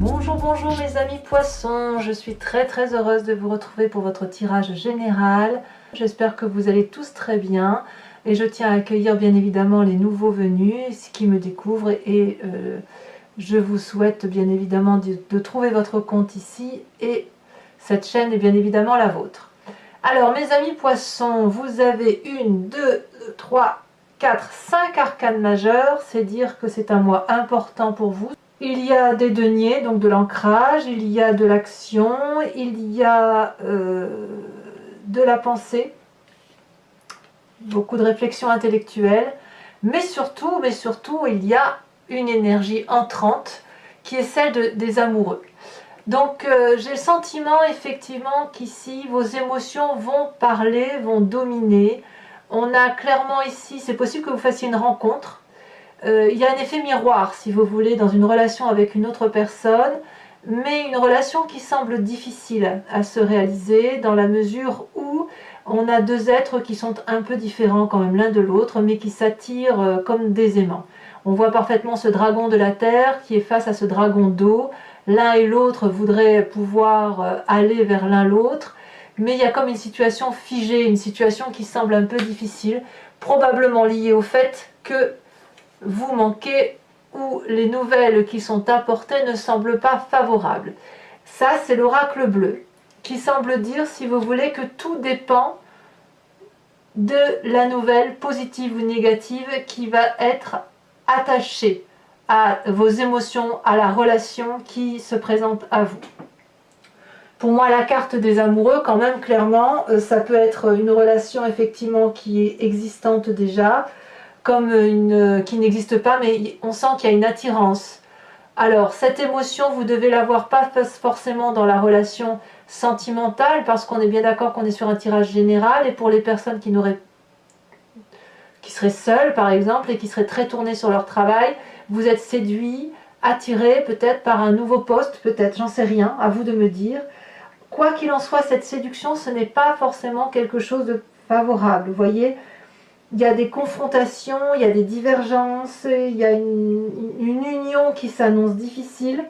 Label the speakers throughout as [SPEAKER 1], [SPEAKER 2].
[SPEAKER 1] Bonjour, bonjour mes amis poissons, je suis très heureuse de vous retrouver pour votre tirage général. J'espère que vous allez tous très bien et je tiens à accueillir bien évidemment les nouveaux venus qui me découvrent et je vous souhaite bien évidemment de trouver votre compte ici et cette chaîne est bien évidemment la vôtre. Alors mes amis poissons, vous avez 1, 2, 3, 4, 5 arcanes majeures, c'est dire que c'est un mois important pour vous. Il y a des deniers, donc de l'ancrage, il y a de l'action, il y a de la pensée, beaucoup de réflexion intellectuelle, mais surtout, il y a une énergie entrante qui est celle des amoureux. Donc j'ai le sentiment effectivement qu'ici vos émotions vont parler, vont dominer. On a clairement ici, c'est possible que vous fassiez une rencontre. Il y a un effet miroir, si vous voulez, dans une relation avec une autre personne, mais une relation qui semble difficile à se réaliser dans la mesure où on a deux êtres qui sont un peu différents quand même l'un de l'autre, mais qui s'attirent comme des aimants. On voit parfaitement ce dragon de la terre qui est face à ce dragon d'eau. L'un et l'autre voudraient pouvoir aller vers l'un l'autre, mais il y a comme une situation figée, une situation qui semble un peu difficile, probablement liée au fait que vous manquez ou les nouvelles qui sont apportées ne semblent pas favorables. Ça, c'est l'oracle bleu qui semble dire, si vous voulez, que tout dépend de la nouvelle positive ou négative qui va être attachée à vos émotions, à la relation qui se présente à vous. Pour moi, la carte des amoureux, quand même, clairement, ça peut être une relation effectivement qui est existante déjà, comme une qui n'existe pas, mais on sent qu'il y a une attirance. Alors, cette émotion, vous devez l'avoir pas forcément dans la relation sentimentale, parce qu'on est bien d'accord qu'on est sur un tirage général, et pour les personnes qui seraient seules, par exemple, et qui seraient très tournées sur leur travail, vous êtes séduit, attiré peut-être par un nouveau poste, peut-être, j'en sais rien, à vous de me dire. Quoi qu'il en soit, cette séduction, ce n'est pas forcément quelque chose de favorable, vous voyez. Il y a des confrontations, il y a des divergences, il y a une union qui s'annonce difficile.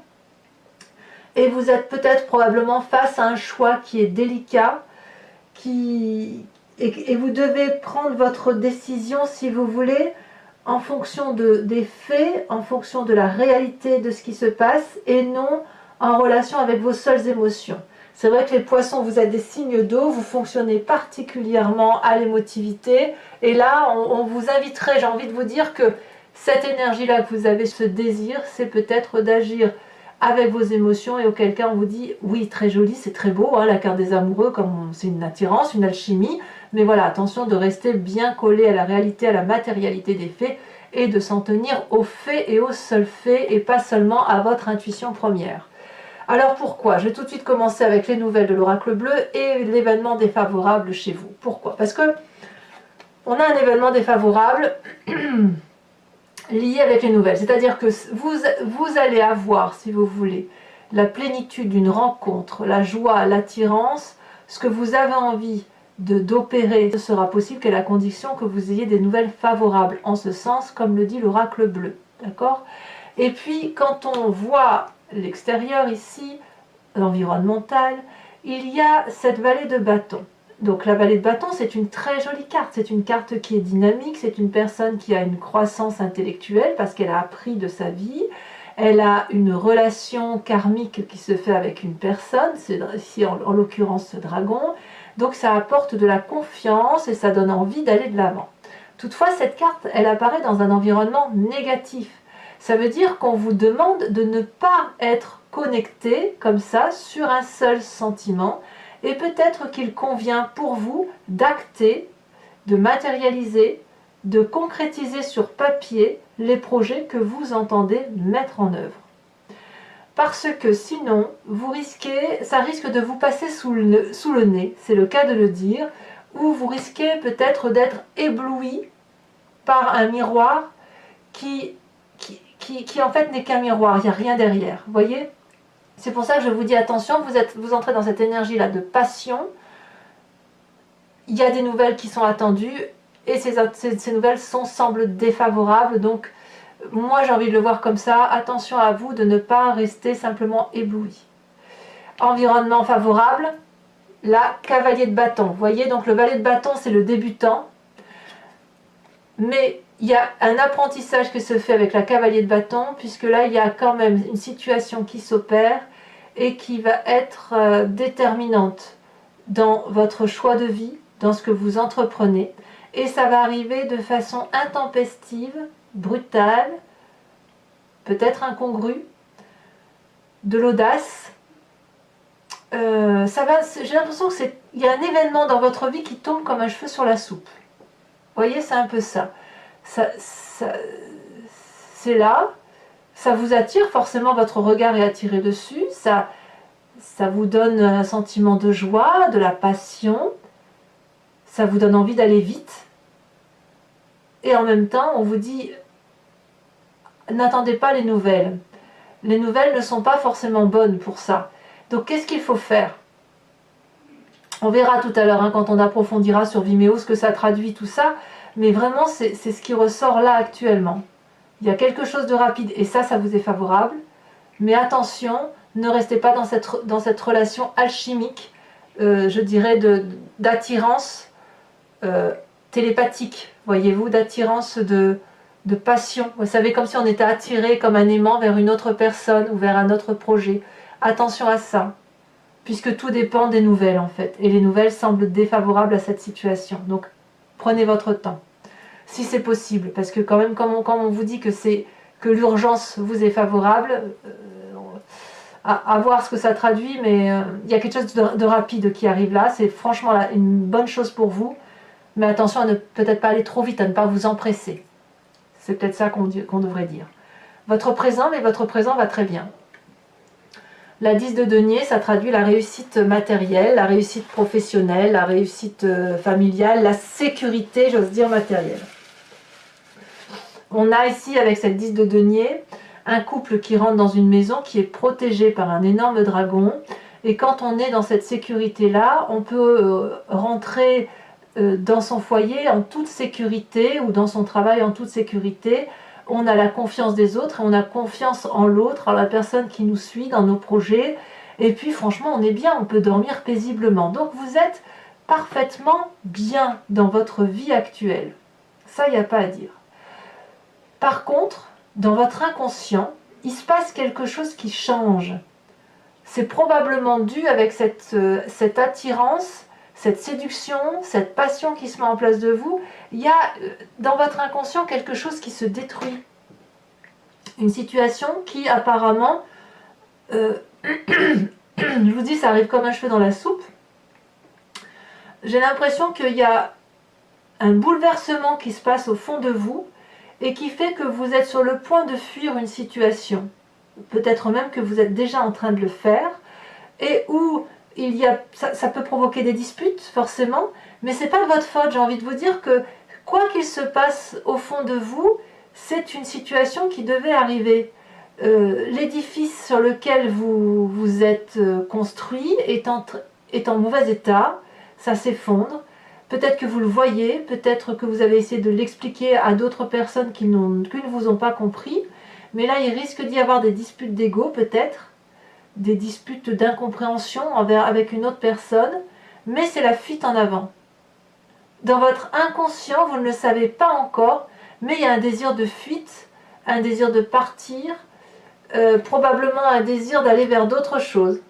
[SPEAKER 1] Et vous êtes peut-être probablement face à un choix qui est délicat, et vous devez prendre votre décision, si vous voulez, en fonction des faits, en fonction de la réalité de ce qui se passe, et non en relation avec vos seules émotions. C'est vrai que les poissons, vous êtes des signes d'eau, vous fonctionnez particulièrement à l'émotivité. Et là, on vous inviterait, j'ai envie de vous dire que cette énergie-là que vous avez, ce désir, c'est peut-être d'agir avec vos émotions. Et auquel cas, on vous dit, oui, très joli, c'est très beau, hein, la carte des amoureux, comme c'est une attirance, une alchimie. Mais voilà, attention de rester bien collé à la réalité, à la matérialité des faits, et de s'en tenir aux faits et aux seuls faits, et pas seulement à votre intuition première. Alors pourquoi? Je vais tout de suite commencer avec les nouvelles de l'oracle bleu et l'événement défavorable chez vous. Pourquoi? Parce que on a un événement défavorable lié avec les nouvelles. C'est-à-dire que vous allez avoir, si vous voulez, la plénitude d'une rencontre, la joie, l'attirance, ce que vous avez envie d'opérer, ce sera possible qu'à la condition que vous ayez des nouvelles favorables, en ce sens, comme le dit l'oracle bleu. D'accord? Et puis, quand on voit l'extérieur ici, l'environnemental, il y a cette vallée de bâton. Donc la vallée de bâton, c'est une très jolie carte, c'est une carte qui est dynamique, c'est une personne qui a une croissance intellectuelle parce qu'elle a appris de sa vie, elle a une relation karmique qui se fait avec une personne, c'est ici en l'occurrence ce dragon, donc ça apporte de la confiance et ça donne envie d'aller de l'avant. Toutefois, cette carte, elle apparaît dans un environnement négatif. Ça veut dire qu'on vous demande de ne pas être connecté comme ça sur un seul sentiment et peut-être qu'il convient pour vous d'acter, de matérialiser, de concrétiser sur papier les projets que vous entendez mettre en œuvre. Parce que sinon, ça risque de vous passer sous le nez, c'est le cas de le dire, ou vous risquez peut-être d'être ébloui par un miroir qui en fait n'est qu'un miroir, il n'y a rien derrière, vous voyez? C'est pour ça que je vous dis attention, vous entrez dans cette énergie-là de passion, il y a des nouvelles qui sont attendues, et ces nouvelles semblent défavorables, donc Moi, j'ai envie de le voir comme ça. Attention à vous de ne pas rester simplement ébloui. Environnement favorable. Là, cavalier de bâton. Vous voyez, donc le valet de bâton, c'est le débutant. Mais il y a un apprentissage qui se fait avec la cavalier de bâton, puisque là, il y a quand même une situation qui s'opère et qui va être déterminante dans votre choix de vie, dans ce que vous entreprenez. Et ça va arriver de façon intempestive, brutale, peut-être incongrue, de l'audace. J'ai l'impression qu'il y a un événement dans votre vie qui tombe comme un cheveu sur la soupe. Vous voyez, c'est un peu ça. C'est là, ça vous attire, forcément votre regard est attiré dessus, ça vous donne un sentiment de joie, de la passion, ça vous donne envie d'aller vite. Et en même temps, on vous dit, n'attendez pas les nouvelles. Les nouvelles ne sont pas forcément bonnes pour ça. Donc qu'est-ce qu'il faut faire? On verra tout à l'heure, hein, quand on approfondira sur Vimeo ce que ça traduit, tout ça. Mais vraiment, c'est ce qui ressort là actuellement. Il y a quelque chose de rapide et ça vous est favorable. Mais attention, ne restez pas dans cette relation alchimique, je dirais, d'attirance télépathique, voyez-vous, d'attirance de passion. Vous savez, comme si on était attiré comme un aimant vers une autre personne ou vers un autre projet. Attention à ça, puisque tout dépend des nouvelles en fait. Et les nouvelles semblent défavorables à cette situation. Donc, prenez votre temps, si c'est possible, parce que quand même, comme on vous dit que l'urgence vous est favorable, à voir ce que ça traduit, mais il y a quelque chose de rapide qui arrive là. C'est franchement là, une bonne chose pour vous, mais attention à ne peut-être pas aller trop vite, à ne pas vous empresser. C'est peut-être ça qu'on devrait dire. Votre présent, mais votre présent va très bien. La 10 de denier, ça traduit la réussite matérielle, la réussite professionnelle, la réussite familiale, la sécurité, j'ose dire, matérielle. On a ici, avec cette 10 de denier, un couple qui rentre dans une maison qui est protégée par un énorme dragon. Et quand on est dans cette sécurité-là, on peut rentrer dans son foyer en toute sécurité ou dans son travail en toute sécurité. On a la confiance des autres et on a confiance en l'autre, en la personne qui nous suit dans nos projets. Et puis franchement, on est bien, on peut dormir paisiblement. Donc vous êtes parfaitement bien dans votre vie actuelle. Ça, il n'y a pas à dire. Par contre, dans votre inconscient, il se passe quelque chose qui change. C'est probablement dû avec cette attirance, cette séduction, cette passion qui se met en place de vous. Il y a dans votre inconscient quelque chose qui se détruit. Une situation qui apparemment, je vous dis, ça arrive comme un cheveu dans la soupe. J'ai l'impression qu'il y a un bouleversement qui se passe au fond de vous et qui fait que vous êtes sur le point de fuir une situation. Peut-être même que vous êtes déjà en train de le faire, et où ça peut provoquer des disputes, forcément, mais ce n'est pas de votre faute. J'ai envie de vous dire que, quoi qu'il se passe au fond de vous, c'est une situation qui devait arriver. L'édifice sur lequel vous êtes construit est en mauvais état, ça s'effondre. Peut-être que vous le voyez, peut-être que vous avez essayé de l'expliquer à d'autres personnes qui ne vous ont pas compris, mais là il risque d'y avoir des disputes d'ego, peut-être, des disputes d'incompréhension avec une autre personne, mais c'est la fuite en avant. Dans votre inconscient, vous ne le savez pas encore, mais il y a un désir de fuite, un désir de partir, probablement un désir d'aller vers d'autres choses.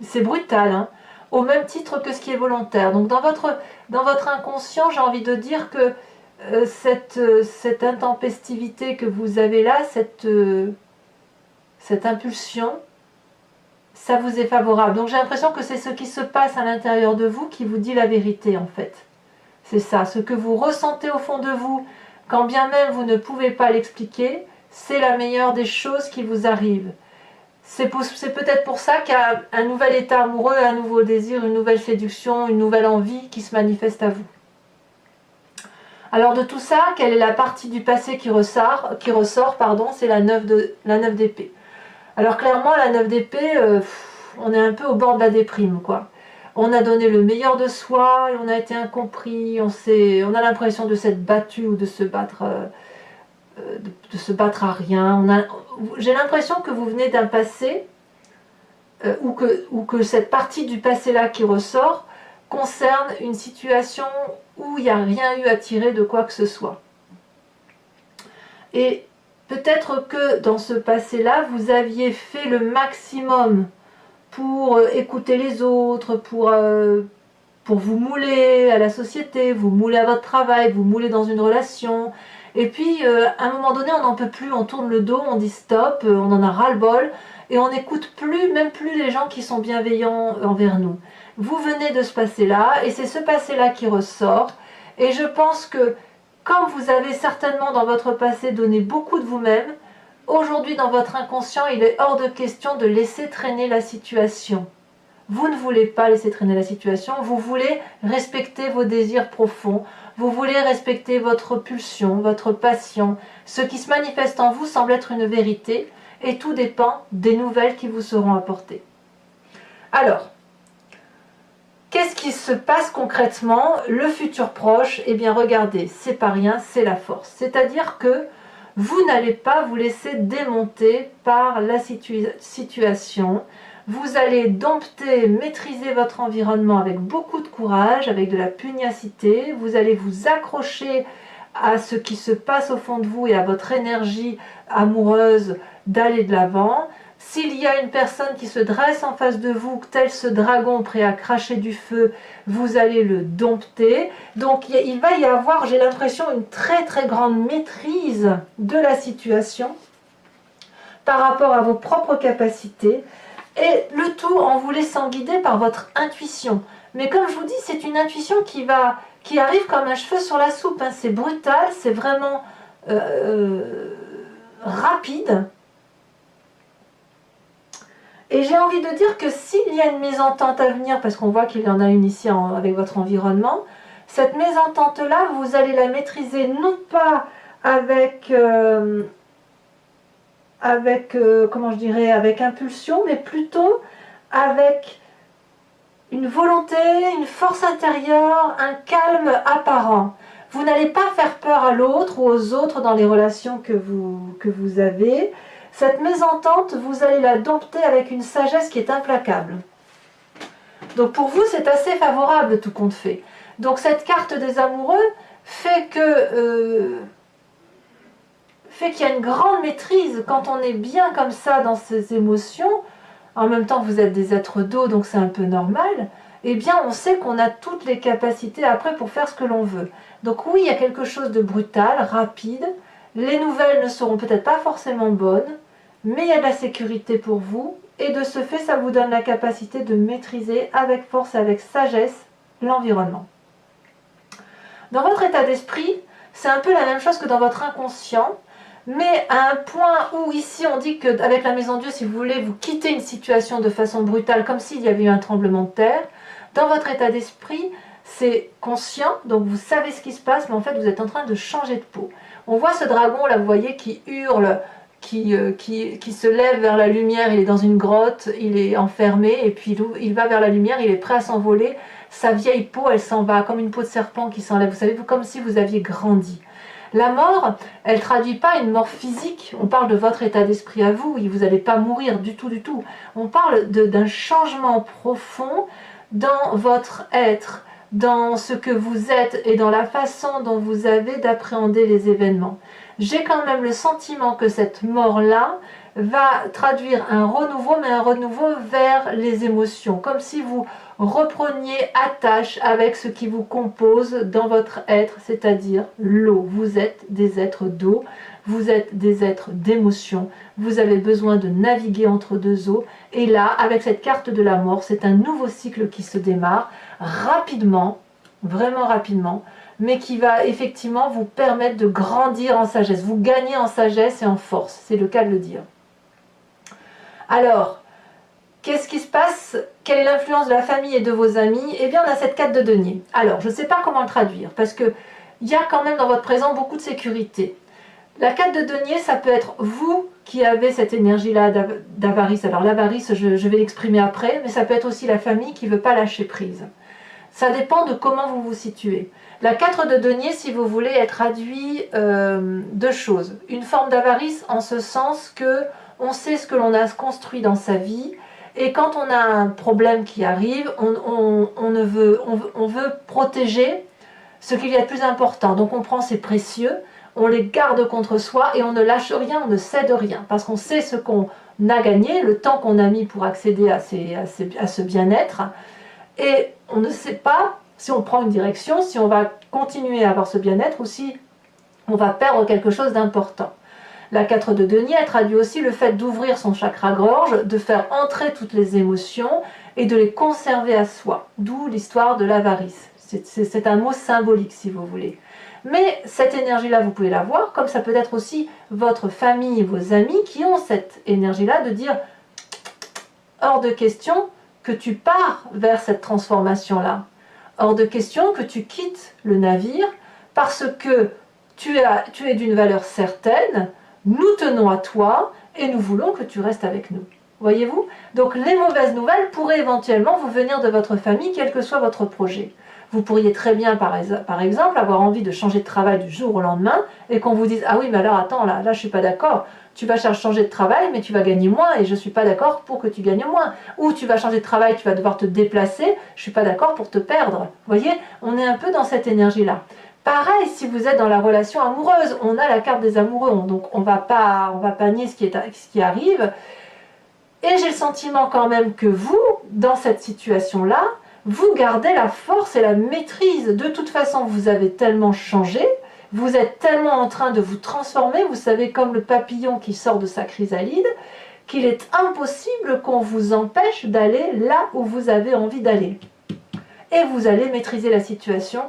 [SPEAKER 1] C'est brutal, hein, au même titre que ce qui est volontaire. Donc dans votre inconscient, j'ai envie de dire que cette intempestivité que vous avez là, cette impulsion, ça vous est favorable. Donc j'ai l'impression que c'est ce qui se passe à l'intérieur de vous qui vous dit la vérité en fait. C'est ça, ce que vous ressentez au fond de vous, quand bien même vous ne pouvez pas l'expliquer, c'est la meilleure des choses qui vous arrivent. C'est peut-être pour ça qu'il y a un nouvel état amoureux, un nouveau désir, une nouvelle séduction, une nouvelle envie qui se manifeste à vous. Alors de tout ça, quelle est la partie du passé qui ressort, c'est la 9 d'épée. Alors clairement, la 9 d'épée, on est un peu au bord de la déprime, quoi. on a donné le meilleur de soi et on a été incompris, on a l'impression de s'être battu ou de se battre à rien. J'ai l'impression que vous venez d'un passé ou que cette partie du passé là qui ressort concerne une situation où il n'y a rien eu à tirer de quoi que ce soit. Et peut-être que dans ce passé-là, vous aviez fait le maximum pour écouter les autres, pour vous mouler à la société, vous mouler à votre travail, vous mouler dans une relation. Et puis, à un moment donné, on n'en peut plus, on tourne le dos, on dit stop, on en a ras-le-bol, et on n'écoute plus, même plus les gens qui sont bienveillants envers nous. Vous venez de ce passé-là, et c'est ce passé-là qui ressort. Et je pense que, comme vous avez certainement dans votre passé donné beaucoup de vous-même, aujourd'hui dans votre inconscient, il est hors de question de laisser traîner la situation. Vous ne voulez pas laisser traîner la situation, vous voulez respecter vos désirs profonds, vous voulez respecter votre pulsion, votre passion. Ce qui se manifeste en vous semble être une vérité et tout dépend des nouvelles qui vous seront apportées. Alors, qu'est-ce qui se passe concrètement? Le futur proche, eh bien regardez, c'est pas rien, c'est la force. C'est-à-dire que vous n'allez pas vous laisser démonter par la situation. Vous allez dompter, maîtriser votre environnement avec beaucoup de courage, avec de la pugnacité. Vous allez vous accrocher à ce qui se passe au fond de vous et à votre énergie amoureuse d'aller de l'avant. S'il y a une personne qui se dresse en face de vous, tel ce dragon prêt à cracher du feu, vous allez le dompter. Donc il va y avoir, j'ai l'impression, une très très grande maîtrise de la situation par rapport à vos propres capacités. Et le tout en vous laissant guider par votre intuition. Mais comme je vous dis, c'est une intuition qui arrive comme un cheveu sur la soupe. Hein. C'est brutal, c'est vraiment rapide. Et j'ai envie de dire que s'il y a une mésentente à venir, parce qu'on voit qu'il y en a une ici avec votre environnement, cette mésentente-là, vous allez la maîtriser non pas avec... comment je dirais, avec impulsion, mais plutôt avec une volonté, une force intérieure, un calme apparent. Vous n'allez pas faire peur à l'autre ou aux autres dans les relations que vous avez. Cette mésentente, vous allez la dompter avec une sagesse qui est implacable. Donc pour vous, c'est assez favorable tout compte fait. Donc cette carte des amoureux fait qu'il y a une grande maîtrise quand on est bien comme ça dans ses émotions. En même temps, vous êtes des êtres d'eau, donc c'est un peu normal. Eh bien, on sait qu'on a toutes les capacités après pour faire ce que l'on veut. Donc oui, il y a quelque chose de brutal, rapide. Les nouvelles ne seront peut-être pas forcément bonnes, mais il y a de la sécurité pour vous. Et de ce fait, ça vous donne la capacité de maîtriser avec force et avec sagesse l'environnement. Dans votre état d'esprit, c'est un peu la même chose que dans votre inconscient. Mais à un point où ici on dit qu'avec la maison Dieu, si vous voulez, vous quittez une situation de façon brutale, comme s'il y avait eu un tremblement de terre, dans votre état d'esprit, c'est conscient, donc vous savez ce qui se passe, mais en fait vous êtes en train de changer de peau. On voit ce dragon là, vous voyez, qui hurle, qui se lève vers la lumière, il est dans une grotte, il est enfermé, et puis il va vers la lumière, il est prêt à s'envoler, sa vieille peau, elle s'en va, comme une peau de serpent qui s'enlève, vous savez, comme si vous aviez grandi. La mort, elle ne traduit pas une mort physique. On parle de votre état d'esprit à vous. Vous n'allez pas mourir du tout, du tout. On parle d'un changement profond dans votre être, dans ce que vous êtes et dans la façon dont vous avez d'appréhender les événements. J'ai quand même le sentiment que cette mort-là va traduire un renouveau, mais un renouveau vers les émotions. Comme si vous repreniez attache avec ce qui vous compose dans votre être, c'est-à-dire l'eau. Vous êtes des êtres d'eau, vous êtes des êtres d'émotion, vous avez besoin de naviguer entre deux eaux. Et là, avec cette carte de la mort, c'est un nouveau cycle qui se démarre rapidement, vraiment rapidement, mais qui va effectivement vous permettre de grandir en sagesse. Vous gagnez en sagesse et en force, c'est le cas de le dire. Alors, qu'est-ce qui se passe? Quelle est l'influence de la famille et de vos amis? Eh bien, on a cette carte de denier. Alors, je ne sais pas comment le traduire, parce qu'il y a quand même dans votre présent beaucoup de sécurité. La 4 de denier, ça peut être vous qui avez cette énergie-là d'avarice. Alors l'avarice, je vais l'exprimer après, mais ça peut être aussi la famille qui ne veut pas lâcher prise. Ça dépend de comment vous vous situez. La 4 de denier, si vous voulez, elle traduit deux choses. Une forme d'avarice en ce sens que on sait ce que l'on a construit dans sa vie, et quand on a un problème qui arrive, on veut protéger ce qu'il y a de plus important. Donc on prend ces précieux, on les garde contre soi et on ne lâche rien, on ne cède rien. Parce qu'on sait ce qu'on a gagné, le temps qu'on a mis pour accéder à ce bien-être. Et on ne sait pas si on prend une direction, si on va continuer à avoir ce bien-être ou si on va perdre quelque chose d'important. La 4 de denier, elle traduit aussi le fait d'ouvrir son chakra-gorge, de faire entrer toutes les émotions et de les conserver à soi. D'où l'histoire de l'avarice. C'est un mot symbolique si vous voulez. Mais cette énergie-là, vous pouvez la voir, comme ça peut être aussi votre famille, vos amis qui ont cette énergie-là de dire hors de question que tu pars vers cette transformation-là. Hors de question que tu quittes le navire parce que tu es d'une valeur certaine, nous tenons à toi et nous voulons que tu restes avec nous. Voyez-vous? Donc les mauvaises nouvelles pourraient éventuellement vous venir de votre famille, quel que soit votre projet. Vous pourriez très bien, par exemple, avoir envie de changer de travail du jour au lendemain et qu'on vous dise « Ah oui, mais alors attends, là je ne suis pas d'accord. Tu vas changer de travail, mais tu vas gagner moins et je ne suis pas d'accord pour que tu gagnes moins. Ou tu vas changer de travail, tu vas devoir te déplacer, je ne suis pas d'accord pour te perdre. » Vous voyez, on est un peu dans cette énergie-là. Pareil, si vous êtes dans la relation amoureuse, on a la carte des amoureux, donc on va pas nier ce qui arrive. Et j'ai le sentiment quand même que vous, dans cette situation-là, vous gardez la force et la maîtrise. De toute façon, vous avez tellement changé, vous êtes tellement en train de vous transformer, vous savez, comme le papillon qui sort de sa chrysalide, qu'il est impossible qu'on vous empêche d'aller là où vous avez envie d'aller. Et vous allez maîtriser la situation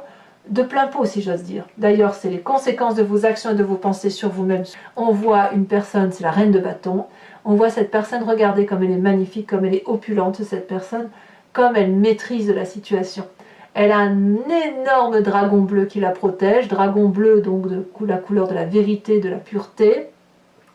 [SPEAKER 1] de plein pot, si j'ose dire. D'ailleurs, c'est les conséquences de vos actions et de vos pensées sur vous-même. On voit une personne, c'est la reine de bâton, on voit cette personne, regardez comme elle est magnifique, comme elle est opulente, cette personne, comme elle maîtrise la situation. Elle a un énorme dragon bleu qui la protège, dragon bleu donc de la couleur de la vérité, de la pureté.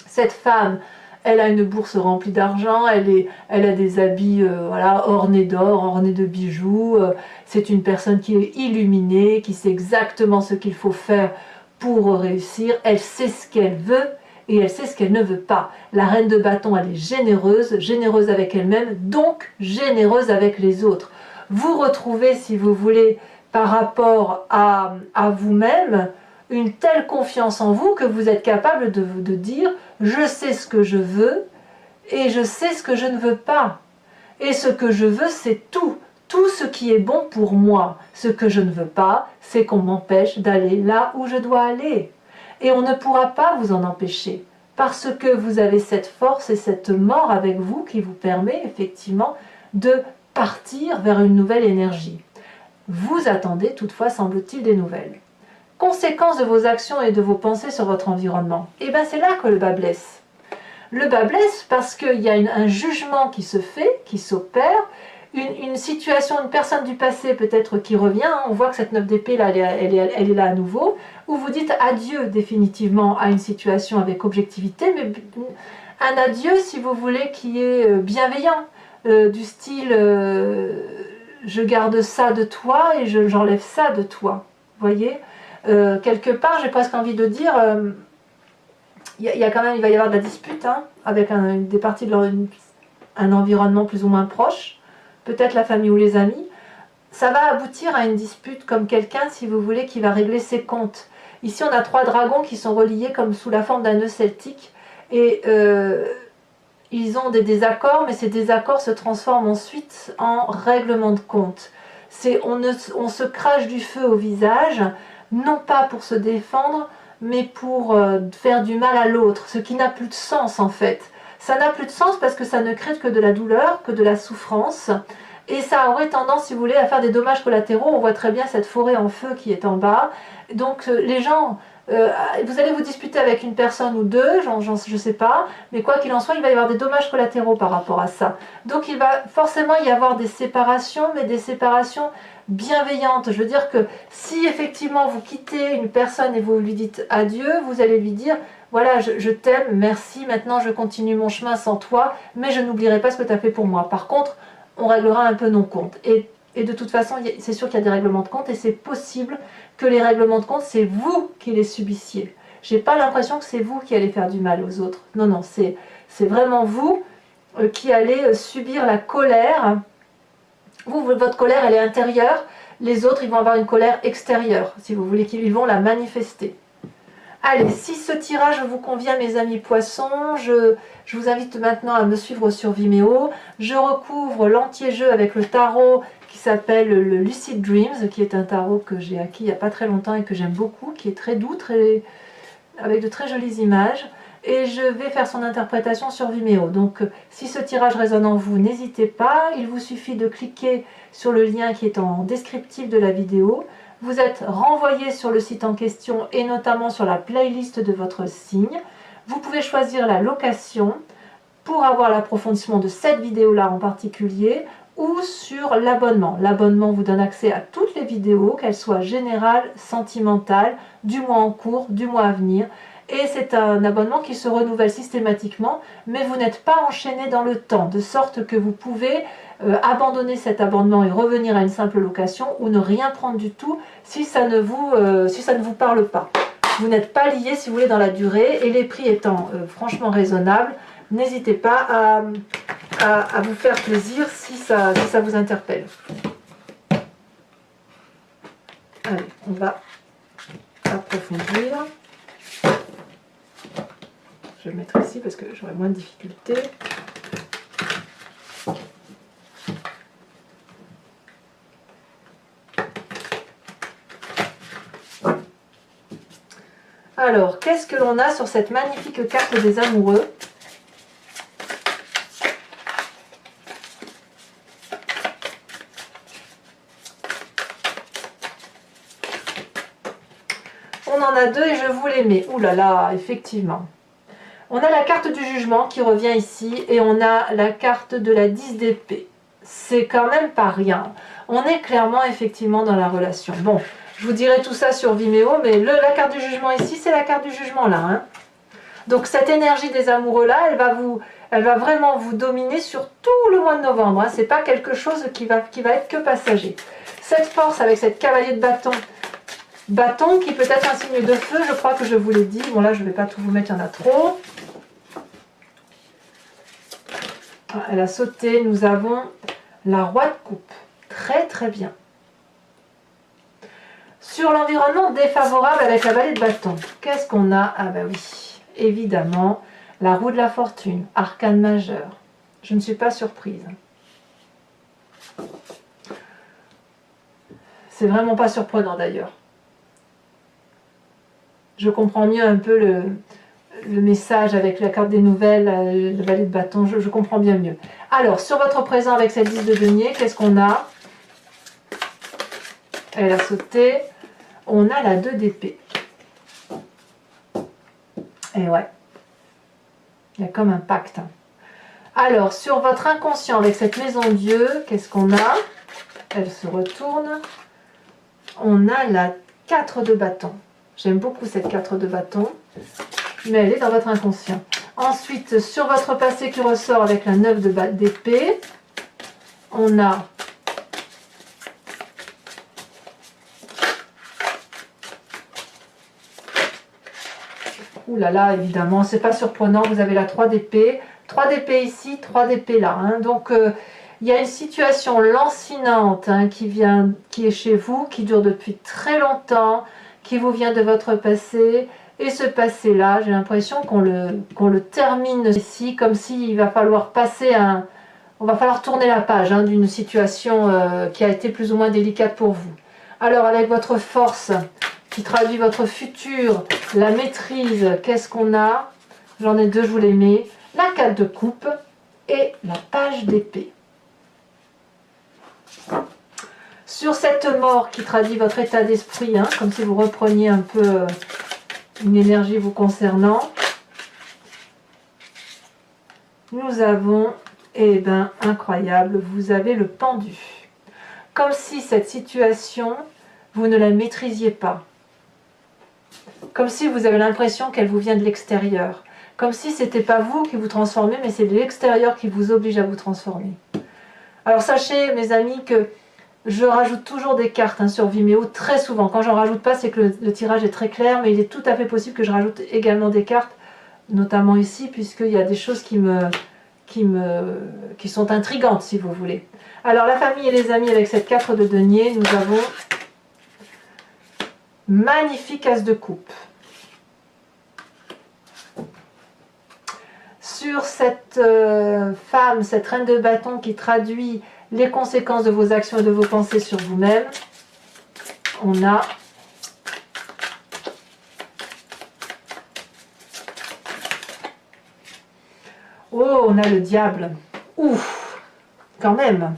[SPEAKER 1] Cette femme, elle a une bourse remplie d'argent, elle a des habits voilà, ornés d'or, ornés de bijoux. C'est une personne qui est illuminée, qui sait exactement ce qu'il faut faire pour réussir. Elle sait ce qu'elle veut et elle sait ce qu'elle ne veut pas. La reine de bâton, elle est généreuse, généreuse avec elle-même, donc généreuse avec les autres. Vous retrouvez, si vous voulez, par rapport à vous-même, une telle confiance en vous que vous êtes capable de dire « je sais ce que je veux et je sais ce que je ne veux pas. Et ce que je veux, c'est tout ce qui est bon pour moi. Ce que je ne veux pas, c'est qu'on m'empêche d'aller là où je dois aller. Et on ne pourra pas vous en empêcher, parce que vous avez cette force et cette mort avec vous qui vous permet effectivement de partir vers une nouvelle énergie. Vous attendez toutefois, semble-t-il, des nouvelles. Conséquence de vos actions et de vos pensées sur votre environnement. Et bien c'est là que le bas blesse. Le bas blesse parce qu'il y a un jugement qui se fait, qui s'opère, une situation, une personne du passé peut-être qui revient, hein, on voit que cette 9 d'épée là, elle est là à nouveau, où vous dites adieu définitivement à une situation avec objectivité, mais un adieu si vous voulez qui est bienveillant, du style je garde ça de toi et j'enlève ça de toi, vous voyez. Quelque part j'ai presque envie de dire il va y avoir de la dispute hein, avec des parties de un environnement plus ou moins proche, peut-être la famille ou les amis. Ça va aboutir à une dispute comme quelqu'un, si vous voulez, qui va régler ses comptes. Ici on a 3 dragons qui sont reliés comme sous la forme d'un nœud celtique et ils ont des désaccords, mais ces désaccords se transforment ensuite en règlement de compte. On se crache du feu au visage, non pas pour se défendre, mais pour faire du mal à l'autre, ce qui n'a plus de sens en fait. Ça n'a plus de sens parce que ça ne crée que de la douleur, que de la souffrance, et ça aurait tendance, si vous voulez, à faire des dommages collatéraux. On voit très bien cette forêt en feu qui est en bas. Donc les gens, vous allez vous disputer avec une personne ou deux, je ne sais pas, mais quoi qu'il en soit, il va y avoir des dommages collatéraux par rapport à ça. Donc il va forcément y avoir des séparations, mais des séparations bienveillante. Je veux dire que si effectivement vous quittez une personne et vous lui dites adieu, vous allez lui dire voilà, je t'aime, merci, maintenant je continue mon chemin sans toi, mais je n'oublierai pas ce que tu as fait pour moi. Par contre, on réglera un peu nos comptes. Et de toute façon, c'est sûr qu'il y a des règlements de compte et c'est possible que les règlements de compte, c'est vous qui les subissiez. J'ai pas l'impression que c'est vous qui allez faire du mal aux autres. Non, non, c'est vraiment vous qui allez subir la colère. Votre colère, elle est intérieure. Les autres, ils vont avoir une colère extérieure, si vous voulez, qu'ils vont la manifester. Allez, si ce tirage vous convient, mes amis poissons, je vous invite maintenant à me suivre sur Vimeo. Je recouvre l'entier-jeu avec le tarot qui s'appelle le Lucid Dreams, qui est un tarot que j'ai acquis il n'y a pas très longtemps et que j'aime beaucoup, qui est très doux, avec de très jolies images. Et je vais faire son interprétation sur Vimeo. Donc, si ce tirage résonne en vous, n'hésitez pas. Il vous suffit de cliquer sur le lien qui est en descriptif de la vidéo. Vous êtes renvoyé sur le site en question et notamment sur la playlist de votre signe. Vous pouvez choisir la location pour avoir l'approfondissement de cette vidéo-là en particulier ou sur l'abonnement. L'abonnement vous donne accès à toutes les vidéos, qu'elles soient générales, sentimentales, du mois en cours, du mois à venir. Et c'est un abonnement qui se renouvelle systématiquement, mais vous n'êtes pas enchaîné dans le temps, de sorte que vous pouvez abandonner cet abonnement et revenir à une simple location ou ne rien prendre du tout si ça ne vous parle pas. Vous n'êtes pas lié, si vous voulez, dans la durée, et les prix étant franchement raisonnables, n'hésitez pas à vous faire plaisir si ça vous interpelle. Allez, on va approfondir. Je vais le mettre ici parce que j'aurai moins de difficultés. Alors, qu'est-ce que l'on a sur cette magnifique carte des amoureux? On en a deux et je vous les mets. Ouh là là, effectivement. On a la carte du jugement qui revient ici et on a la carte de la 10 d'épée. C'est quand même pas rien. On est clairement effectivement dans la relation. Bon, je vous dirai tout ça sur Vimeo, mais la carte du jugement ici, c'est la carte du jugement là. Hein. Donc cette énergie des amoureux là, elle va vraiment vous dominer sur tout le mois de novembre. Hein. C'est pas quelque chose qui va être que passager. Cette force avec cette cavalier de bâton qui peut être un signe de feu, je crois que je vous l'ai dit. Bon là je ne vais pas tout vous mettre, il y en a trop. Ah, elle a sauté, nous avons la roi de coupe. Très très bien. Sur l'environnement défavorable avec la vallée de bâton, qu'est-ce qu'on a? Ah bah oui, évidemment, la roue de la fortune, arcane majeur. Je ne suis pas surprise. C'est vraiment pas surprenant d'ailleurs. Je comprends mieux un peu le message avec la carte des nouvelles, le valet de bâton, je comprends bien mieux. Alors, sur votre présent avec cette 10 de denier, qu'est-ce qu'on a? Elle a sauté. On a la 2 d'épée. Et ouais, il y a comme un pacte. Alors, sur votre inconscient avec cette maison Dieu, qu'est-ce qu'on a? Elle se retourne. On a la 4 de bâton. J'aime beaucoup cette 4 de bâton, mais elle est dans votre inconscient. Ensuite, sur votre passé qui ressort avec la 9 d'épée, on a ouh là là, évidemment, c'est pas surprenant, vous avez la 3 d'épée. 3 d'épée ici, 3 d'épée là. Hein. Donc, il y a une situation lancinante hein, qui est chez vous, qui dure depuis très longtemps, qui vous vient de votre passé. Et ce passé-là, j'ai l'impression qu'on le termine ici, comme s'il va falloir on va falloir tourner la page hein, d'une situation qui a été plus ou moins délicate pour vous. Alors, avec votre force qui traduit votre futur, la maîtrise, qu'est-ce qu'on a? J'en ai deux, je vous les mets. La 4 de coupe et la page d'épée. Sur cette mort qui traduit votre état d'esprit, hein, comme si vous repreniez un peu une énergie vous concernant, nous avons, eh ben, incroyable, vous avez le pendu. Comme si cette situation, vous ne la maîtrisiez pas. Comme si vous avez l'impression qu'elle vous vient de l'extérieur. Comme si c'était pas vous qui vous transformez, mais c'est de l'extérieur qui vous oblige à vous transformer. Alors sachez, mes amis, que je rajoute toujours des cartes sur Vimeo, très souvent. Quand j'en rajoute pas, c'est que le tirage est très clair, mais il est tout à fait possible que je rajoute également des cartes, notamment ici, puisqu'il y a des choses qui sont intrigantes, si vous voulez. Alors, la famille et les amis, avec cette 4 de denier, nous avons magnifique as de coupe. Sur cette femme, cette reine de bâton qui traduit les conséquences de vos actions et de vos pensées sur vous-même, on a on a le diable. Ouf, quand même.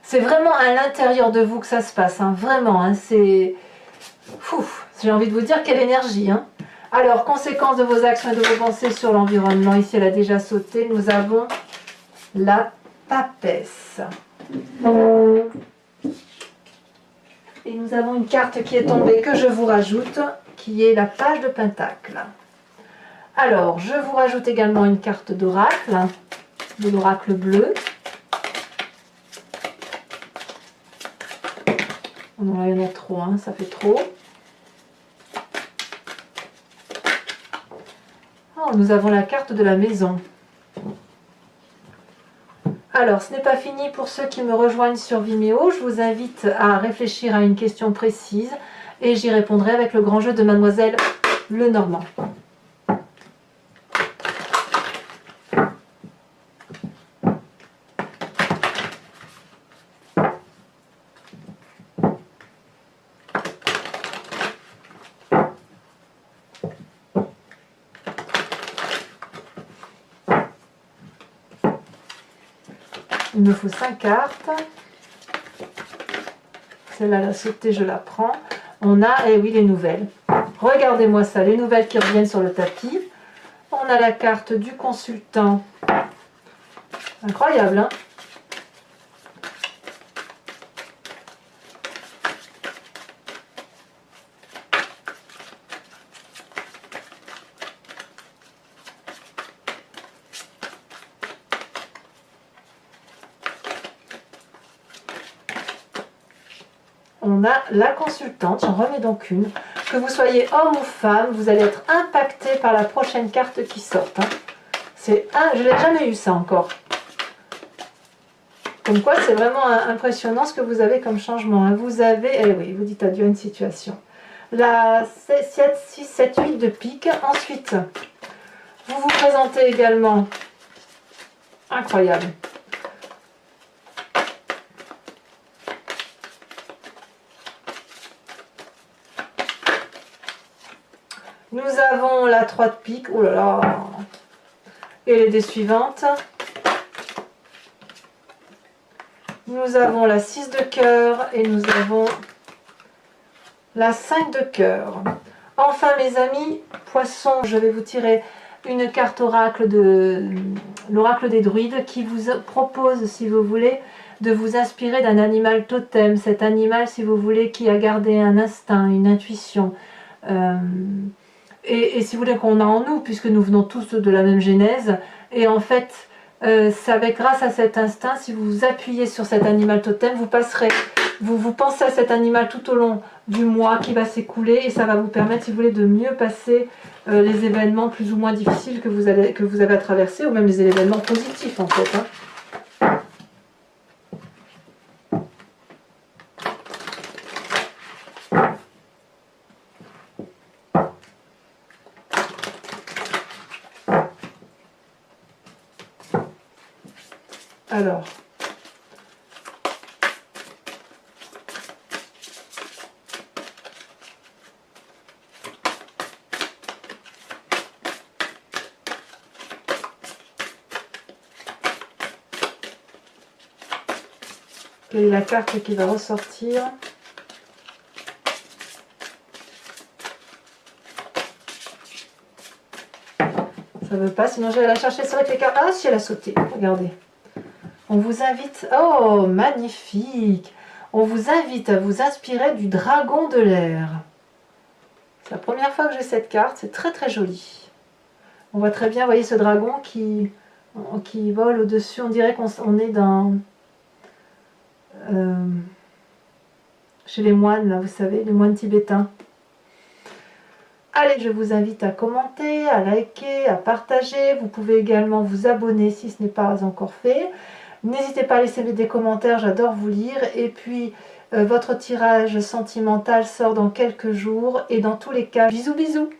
[SPEAKER 1] C'est vraiment à l'intérieur de vous que ça se passe, vraiment. C'est... J'ai envie de vous dire quelle énergie. Alors, conséquences de vos actions et de vos pensées sur l'environnement. Ici, elle a déjà sauté. Nous avons la papesse. Et nous avons une carte qui est tombée que je vous rajoute, qui est la page de Pentacle. Alors, je vous rajoute également une carte d'oracle, de l'oracle bleu. Non, il y en a trop, ça fait trop. Oh, nous avons la carte de la maison. Alors, ce n'est pas fini pour ceux qui me rejoignent sur Vimeo. Je vous invite à réfléchir à une question précise et j'y répondrai avec le grand jeu de Mademoiselle Lenormand. Il me faut 5 cartes. Celle-là, la sautée, je la prends. On a, oui, les nouvelles. Regardez-moi ça, les nouvelles qui reviennent sur le tapis. On a la carte du consultant. Incroyable, On a la consultante, j'en remets donc une. Que vous soyez homme ou femme, vous allez être impacté par la prochaine carte qui sort. Je n'ai jamais eu ça encore. Comme quoi, c'est vraiment impressionnant ce que vous avez comme changement. Vous avez, oui, vous dites adieu à une situation. La 6, 7, 8 de pique. Ensuite, vous vous présentez également. Incroyable. Nous avons la 3 de pique, oh là là, et les dés suivantes. Nous avons la 6 de cœur et nous avons la 5 de cœur. Enfin mes amis, poissons, je vais vous tirer une carte oracle de l'oracle des druides qui vous propose, si vous voulez, de vous inspirer d'un animal totem. Cet animal, si vous voulez, qui a gardé un instinct, une intuition. Et si vous voulez qu'on a en nous, puisque nous venons tous de la même genèse, et en fait, c'est grâce à cet instinct, si vous vous appuyez sur cet animal totem, vous pensez à cet animal tout au long du mois qui va s'écouler, et ça va vous permettre, si vous voulez, de mieux passer les événements plus ou moins difficiles que vous avez à traverser, ou même les événements positifs en fait. Alors, quelle est la carte qui va ressortir? Ça veut pas, sinon je vais la chercher sur les cartes. Ah, si, elle a sauté, regardez. On vous invite, oh magnifique, on vous invite à vous inspirer du dragon de l'air. La première fois que j'ai cette carte, c'est très très joli. On voit très bien, vous voyez ce dragon qui vole au-dessus. On dirait qu'on est dans... chez les moines, là, vous savez, les moines tibétains. Allez, je vous invite à commenter, à liker, à partager. Vous pouvez également vous abonner si ce n'est pas encore fait. N'hésitez pas à laisser des commentaires, j'adore vous lire. Et puis, votre tirage sentimental sort dans quelques jours. Et dans tous les cas, bisous bisous!